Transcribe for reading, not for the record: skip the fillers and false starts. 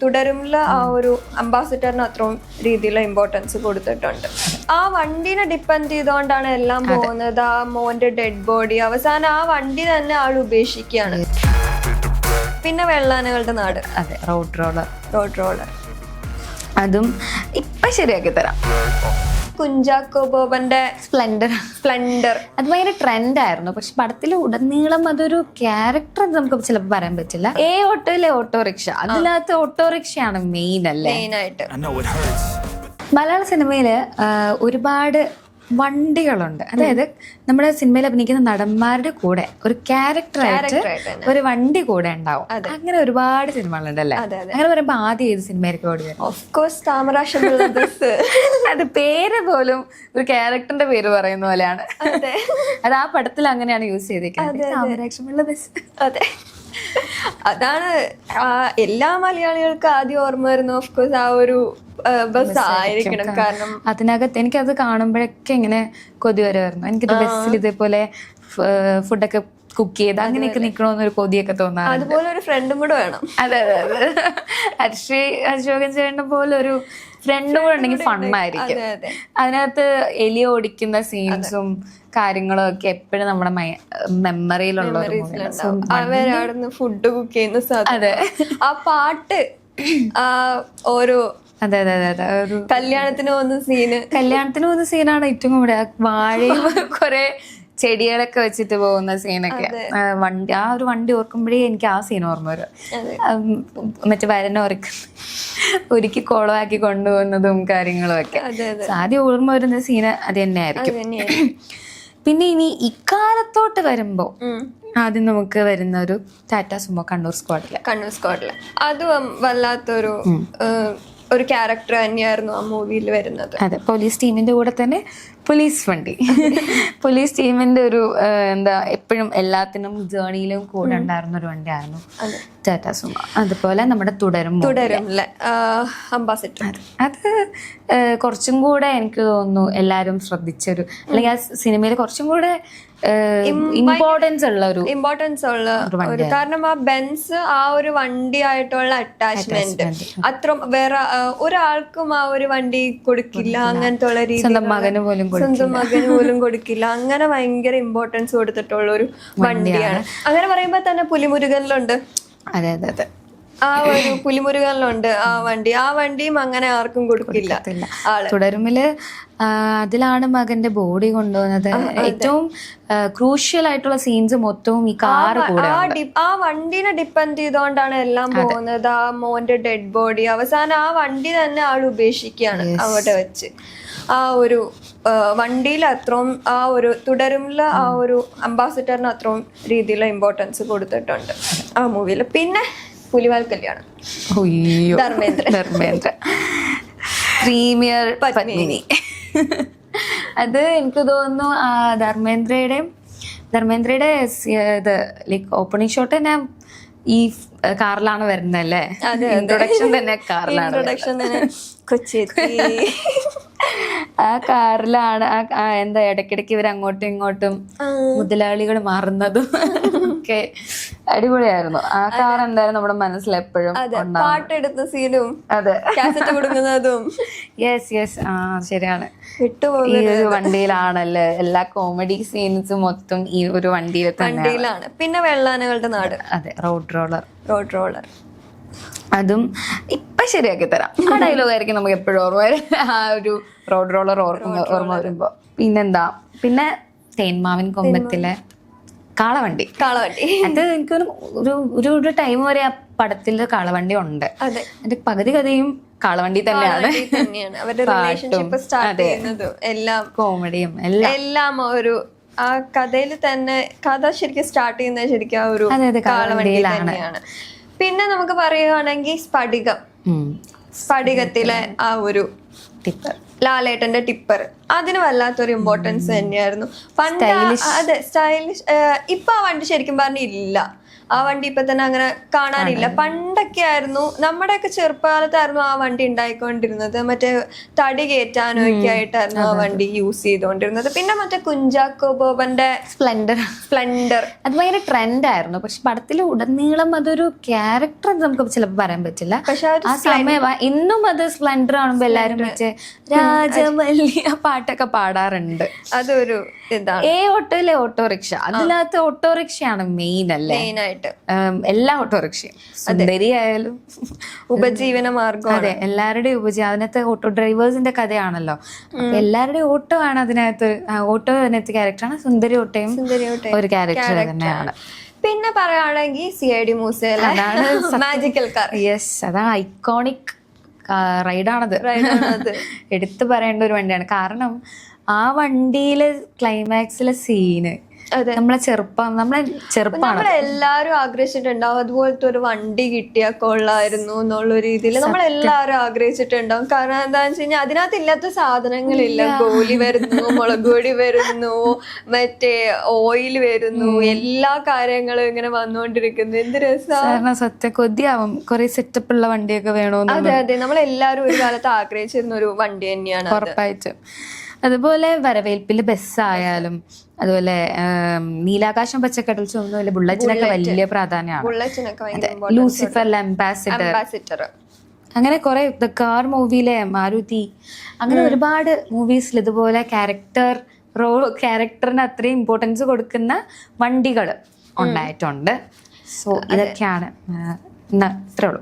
തുടരുമുള്ള ആ ഒരു അംബാസിഡറിന് അത്രയും രീതിയിലുള്ള ഇമ്പോർട്ടൻസ് കൊടുത്തിട്ടുണ്ട്. ആ വണ്ടിനെ ഡിപ്പെൻഡ് ചെയ്തുകൊണ്ടാണ് എല്ലാം പോകുന്നത്. ആ മോന്റെ ഡെഡ് ബോഡി അവസാനം ആ വണ്ടി തന്നെ ആൾ ഉപേക്ഷിക്കുകയാണ്. പിന്നെ വെള്ളാനകളുടെ നാട്, അതെ, റോഡ് റോളർ അതും ഇപ്പൊ ശരിയാക്കി തരാം. കുഞ്ചാക്കോ ബോബന്റെ സ്പ്ലെൻഡർ അത് ഭയങ്കര ട്രെൻഡായിരുന്നു. പക്ഷെ പടത്തിൽ ഉടനീളം അതൊരു ക്യാരക്ടർ നമുക്ക് ചിലപ്പോൾ പറയാൻ പറ്റില്ല. ഓട്ടോയിലെ ഓട്ടോറിക്ഷ, അതിനകത്ത് ഓട്ടോറിക്ഷയാണ് മെയിൻ ആയിട്ട്. മലയാള സിനിമയില് ഒരുപാട് വണ്ടികളുണ്ട്. അതായത് നമ്മുടെ സിനിമയിൽ അഭിനയിക്കുന്ന നടന്മാരുടെ കൂടെ ഒരു ക്യാരക്ടറായിട്ട് ഒരു വണ്ടി കൂടെ ഉണ്ടാവും. അങ്ങനെ ഒരുപാട് സിനിമകളുണ്ടല്ലേ? അങ്ങനെ പറയുമ്പോ ആദ്യം ഏത് സിനിമയായിരിക്കും ഓടി വരുന്നത്? ഓഫ് കോഴ്സ് താമരാശം. അത് പേര് പോലും ഒരു ക്യാരക്ടറിന്റെ പേര് പറയുന്ന പോലെയാണ്. അത് ആ പടത്തിൽ അങ്ങനെയാണ് യൂസ് ചെയ്തിരിക്കുന്നത്. താമരാക്ഷമുള്ള ബസ്. അതെ, അതാണ് എല്ലാ മലയാളികൾക്കും ആദ്യം ഓർമ്മ വരുന്നത്. ഓഫ് കോഴ്സ് ആ ഒരു ബസ് ആയിരിക്കണം. കാരണം അതിനകത്ത് എനിക്കത് കാണുമ്പോഴൊക്കെ ഇങ്ങനെ കൊതി വരുമായിരുന്നു. എനിക്കൊരു ബസ്സിൽ ഇതേപോലെ ഫുഡൊക്കെ കുക്ക് ചെയ്ത് അങ്ങനെയൊക്കെ നിക്കണോന്നൊരു കൊതിയൊക്കെ തോന്നാറ്. അതുപോലെ ഒരു ഫ്രണ്ടും കൂടെ വേണം. അതെ, അശോകൻ ചേട്ടനെ പോലെ ഒരു ഫ്രണ്ടും കൂടെ ഉണ്ടെങ്കിൽ ഫണ്ണായിരിക്കും. അതിനകത്ത് എലി ഓടിക്കുന്ന സീൻസും കാര്യങ്ങളും ഒക്കെ എപ്പോഴും നമ്മുടെ മെമ്മറിയിലുള്ള അവരവിടുന്ന് ഫുഡ് കുക്ക് ചെയ്യുന്ന സാധനം, ആ പാട്ട്, ഓരോ അതെ ഒരു കല്യാണത്തിന് പോകുന്ന സീനാണ് ഏറ്റവും കൂടെ. വാഴയും കുറെ ചെടികളൊക്കെ വെച്ചിട്ട് പോകുന്ന സീനൊക്കെ, ആ ഒരു വണ്ടി ഓർക്കുമ്പോഴേ എനിക്ക് ആ സീൻ ഓർമ്മ വരും. മറ്റേ വരനെ ഒരുക്കി കുളമാക്കി കൊണ്ടുപോകുന്നതും കാര്യങ്ങളും ഒക്കെ ആദ്യം ഓർമ്മ വരുന്ന സീന് അത് തന്നെയായിരിക്കും. പിന്നെ ഇനി ഇക്കാലത്തോട്ട് വരുമ്പോ ആദ്യം നമുക്ക് വരുന്ന ഒരു ടാറ്റാ സുമോ കണ്ണൂർ സ്ക്വാഡില് അതും വല്ലാത്തൊരു ഒരു ക്യാരക്ടർ തന്നെയായിരുന്നു ആ മൂവിയിൽ വരുന്നത്. അതെ, പോലീസ് ടീമിന്റെ കൂടെ തന്നെ പോലീസ് വണ്ടി. പോലീസ് ടീമിന്റെ ഒരു എന്താ എപ്പോഴും എല്ലാത്തിനും ജേർണിയിലും കൂടെ ഉണ്ടായിരുന്ന ഒരു വണ്ടിയായിരുന്നു ടാറ്റാ സുമോ. അതുപോലെ നമ്മുടെ തുടരുമില്ല അംബാസിഡർ, അത് കുറച്ചും കൂടെ എനിക്ക് തോന്നുന്നു എല്ലാരും ശ്രദ്ധിച്ചൊരു, അല്ലെങ്കിൽ ആ സിനിമയിൽ കുറച്ചും കൂടെ ഇമ്പോർട്ടൻസ് ഉള്ള ഒരു കാരണം ആ ബെൻസ് ആ ഒരു വണ്ടിയായിട്ടുള്ള അറ്റാച്ച്മെന്റ് അത്ര വേറെ ഒരാൾക്കും ആ ഒരു വണ്ടി കൊടുക്കില്ല. അങ്ങനത്തെ ഉള്ള രീതി സ്വന്തം മകന് പോലും കൊടുക്കില്ല. അങ്ങനെ ഭയങ്കര ഇമ്പോർട്ടൻസ് കൊടുത്തിട്ടുള്ള ഒരു വണ്ടിയാണ്. അങ്ങനെ പറയുമ്പോ തന്നെ പുലിമുരുകനിലുണ്ട്. അതെ, ആ ഒരു പുലിമുരുകനിലുണ്ട് ആ വണ്ടിയും അങ്ങനെ ആർക്കും കൊടുക്കില്ല. തുടരുമില് അതിലാണ് മകന്റെ ബോഡി കൊണ്ടുപോകുന്നത്. ഏറ്റവും ക്രൂഷ്യൽ ആയിട്ടുള്ള സീൻസ് മൊത്തവും ഈ കാറ് കൂടെ. ആ വണ്ടിനെ ഡിപ്പെൻഡ് ചെയ്തുകൊണ്ടാണ് എല്ലാം പോകുന്നത്. ആ മോന്റെ ഡെഡ് ബോഡി അവസാനം ആ വണ്ടി തന്നെ ആൾ ഉപേക്ഷിക്കുകയാണ് അവിടെ വെച്ച്. ആ ഒരു വണ്ടിയിൽ അത്രയും ആ ഒരു തുടരുമുള്ള ആ ഒരു അംബാസിഡറിന് അത്രയും രീതിയിലുള്ള ഇമ്പോർട്ടൻസ് കൊടുത്തിട്ടുണ്ട് ആ മൂവിയിൽ. പിന്നെ പുലിവാൽ കല്യാണം, ധർമ്മേന്ദ്ര പ്രീമിയർ പത്മിനി. അത് എനിക്ക് തോന്നുന്നു ധർമ്മേന്ദ്രയുടെ ഇത് ലൈക്ക് ഓപ്പണിംഗ് ഷോട്ട് തന്നെ ഈ കാറിലാണ് വരുന്നല്ലേ? ഇൻട്രൊഡക്ഷൻ തന്നെ കാറിലാണ്. ആ കാറിലാണ് എന്താ ഇടയ്ക്കിടയ്ക്ക് ഇവർ അങ്ങോട്ടും ഇങ്ങോട്ടും മുതലാളികൾ മാറുന്നതും ഒക്കെ അടിപൊളിയായിരുന്നു. ആ കാർ എന്തായാലും നമ്മുടെ മനസ്സിൽ എപ്പോഴും പാട്ടെടുത്ത സീനും കാസറ്റ് കൊടുക്കുന്നതും. യെസ് ശരിയാണ്. ഈ ഒരു വണ്ടിയിലാണല്ലേ എല്ലാ കോമഡി സീൻസും മൊത്തം ഈ ഒരു വണ്ടിയിലാണ്. പിന്നെ വെള്ളാനകളുടെ നാട്, അതെ, റോഡ് റോളർ അതും ഇപ്പൊ ശരിയാക്കി തരാം. ആ ഡയലോഗ് ആയിരിക്കും നമുക്ക് എപ്പോഴും ഓർമ്മ വരും, ആ ഒരു റോഡ് റോളർ ഓർമ്മ വരുമ്പോ. പിന്നെ തേന്മാവിൻ കൊമ്പത്തിലെ കാളവണ്ടി. അത് എനിക്ക് ഒരു ടൈം വരെ ആ പടത്തില് കാളവണ്ടി ഉണ്ട്. അതിന്റെ പകുതി കഥയും കാളവണ്ടി തന്നെയാണ്. അവരുടെ റിലേഷൻഷിപ്പ് സ്റ്റാർട്ട് ചെയ്യുന്നതും എല്ലാം കോമഡിയും എല്ലാം ഒരു ആ കഥയിൽ തന്നെ. കഥ ശരിക്കും സ്റ്റാർട്ട് ചെയ്യുന്നത് ശരിക്കും ആ ഒരു കാളവണ്ടി തന്നെയാണ്. പിന്നെ നമുക്ക് പറയുകയാണെങ്കിൽ സ്ഫടികത്തിലെ ആ ഒരു ലാലേട്ടന്റെ ടിപ്പർ, അതിന് വല്ലാത്തൊരു ഇമ്പോർട്ടൻസ് തന്നെയായിരുന്നു പണ്ട്. അതെ, സ്റ്റൈലിഷ്. ഇപ്പൊ ആ വണ്ടി ശരിക്കും പറഞ്ഞില്ല. ആ വണ്ടി ഇപ്പൊ തന്നെ അങ്ങനെ കാണാനില്ല. പണ്ടൊക്കെ ആയിരുന്നു, നമ്മുടെയൊക്കെ ചെറുപ്പകാലത്തായിരുന്നു ആ വണ്ടി ഉണ്ടായിക്കൊണ്ടിരുന്നത്. മറ്റേ തടി കയറ്റാനും ഒക്കെ ആയിട്ടായിരുന്നു ആ വണ്ടി യൂസ് ചെയ്തുകൊണ്ടിരുന്നത്. പിന്നെ മറ്റേ കുഞ്ചാക്കോ ബോബന്റെ സ്പ്ലെൻഡർ അത് ഭയങ്കര ട്രെൻഡ് ആയിരുന്നു. പക്ഷെ പടത്തിൽ ഉടനീളം അതൊരു ക്യാരക്ടർ നമുക്ക് ചിലപ്പോൾ പറയാൻ പറ്റില്ല. പക്ഷെ ആ സമയം ഇന്നും അത് സ്പ്ലെൻഡർ കാണുമ്പോ എല്ലാരും വെച്ച് രാജമല്ലി ആ പാട്ടൊക്കെ പാടാറുണ്ട്. അതൊരു ഇതാണ്. ഓട്ടോയിലെ ഓട്ടോറിക്ഷ, അതിനകത്ത് ഓട്ടോറിക്ഷയാണ് മെയിൻ അല്ലേ, മെയിനായിട്ട് എല്ലാ ഓട്ടോറിക്ഷയും സുന്ദരി ആയാലും ഉപജീവന മാർഗം. അതെ, എല്ലാവരുടെയും അതിനകത്ത് ഓട്ടോ ഡ്രൈവേഴ്സിന്റെ കഥയാണല്ലോ. അപ്പൊ എല്ലാവരുടെയും ഓട്ടോ ആണ് അതിനകത്ത്, ഓട്ടോ അതിനകത്ത് ക്യാരക്ടറാണ്. സുന്ദരി ഓട്ടയും ഒരു ക്യാരക്ടർ തന്നെയാണ്. പിന്നെ പറയുകയാണെങ്കിൽ CID മൂസയിലെ മാജിക്കൽ കാർ. യെസ്, അതാ ഐക്കോണിക് റൈഡാണത്. എടുത്തു പറയേണ്ട ഒരു വണ്ടിയാണ്. കാരണം ആ വണ്ടിയിലെ ക്ലൈമാക്സിലെ സീന് നമ്മളെല്ലാരും ആഗ്രഹിച്ചിട്ടുണ്ടാവും അതുപോലത്തെ ഒരു വണ്ടി കിട്ടിയാൽ കൊള്ളായിരുന്നു എന്നുള്ള രീതിയിൽ നമ്മളെല്ലാരും ആഗ്രഹിച്ചിട്ടുണ്ടാവും. കാരണം എന്താന്ന് വെച്ച് കഴിഞ്ഞാൽ അതിനകത്ത് ഇല്ലാത്ത സാധനങ്ങളില്ല. ഗോലി വരുന്നു, മുളക് പൊടി വരുന്നു, മറ്റേ ഓയിൽ വരുന്നു, എല്ലാ കാര്യങ്ങളും ഇങ്ങനെ വന്നുകൊണ്ടിരിക്കുന്നു. എന്ത് രസം, സത്യം കൊതിയാവും കുറെ സെറ്റപ്പ് ഉള്ള വണ്ടിയൊക്കെ വേണോന്ന്. അതെ അതെ, നമ്മളെല്ലാരും ഒരു കാലത്ത് ആഗ്രഹിച്ചിരുന്ന ഒരു വണ്ടി തന്നെയാണ് ഉറപ്പായിട്ടും. അതുപോലെ വരവേൽപ്പില് ബസ്സായാലും, അതുപോലെ നീലാകാശം പച്ചക്കടൽ ചുവന്ന ബുള്ളറ്റിനൊക്കെ വലിയ പ്രാധാന്യമാണ്. ലൂസിഫർ, അംബാസിഡർ, അങ്ങനെ കുറെ ദ കാർ മൂവിയിലെ മാരുതി, അങ്ങനെ ഒരുപാട് മൂവീസിൽ ഇതുപോലെ ക്യാരക്ടറിന് അത്രയും ഇമ്പോർട്ടൻസ് കൊടുക്കുന്ന വണ്ടികൾ ഉണ്ടായിട്ടുണ്ട്. സോ ഇതൊക്കെയാണ് ഇത്രേ ഉള്ളൂ.